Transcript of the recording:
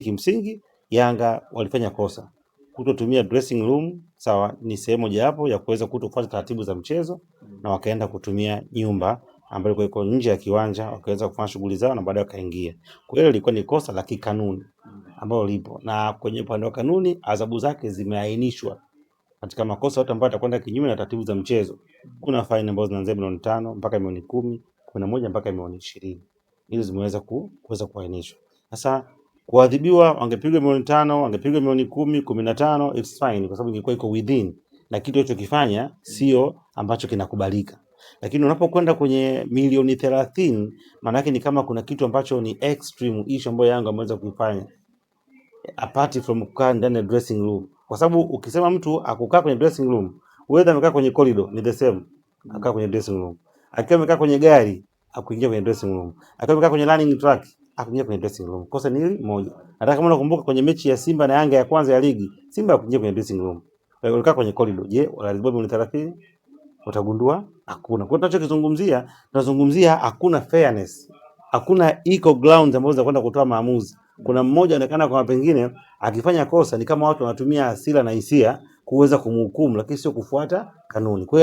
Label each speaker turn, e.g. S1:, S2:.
S1: Kimsingi Yanga walifanya kosa kutotumia dressing room, sawa, ni sehemu moja hapo ya kuweza kutofuata taratibu za mchezo, na wakaenda kutumia nyumba ambayo iko nje ya kiwanja, wakaweza kufanya shughuli zao na baadaye wakaingia. Kwa hiyo ilikuwa ni kosa la kikanuni ambalo lipo, na kwenye upande wa kanuni adhabu zake zimeainishwa katika makosa yote ambayo yatakwenda kinyume na taratibu za mchezo. Kuna faini ambazo zinaanzia milioni 5 mpaka milioni 10, 11 mpaka milioni 20. Hizo zimeweza kuweza kuainishwa. Sasa kuadhibiwa, wangepigwa milioni 5, wangepigwa milioni 10, 15, it's fine, kwa sababu ingekuwa iko within, na kitu hicho kifanya sio ambacho kinakubalika. Lakini unapokwenda kwenye milioni 30, maana yake ni kama kuna kitu ambacho ni extreme issue ambayo Yanga ameweza kuifanya apart from kukaa ndani ya dressing room, kwa sababu ukisema mtu akukaa kwenye dressing room, wewe amekaa kwenye corridor ni the same, akaa kwenye dressing room. Akiwa amekaa kwenye gari, akuingia kwenye dressing room. Akiwa amekaa kwenye running track, akuingia kwenye dressing room. Kosa ni hili moja. Hata kama unakumbuka kwenye mechi ya Simba na Yanga ya kwanza ya ligi, Simba akuingia kwenye dressing room, walikaa kwenye corridor. Je, waliadhibiwa milioni 30? Utagundua hakuna. Kwa hiyo tunazungumzia hakuna fairness, hakuna equal grounds ambazo za kwenda kutoa maamuzi. Kuna mmoja anaonekana kwa pengine akifanya kosa ni kama watu wanatumia hasira na hisia kuweza kumhukumu, lakini sio kufuata kanuni. Kwa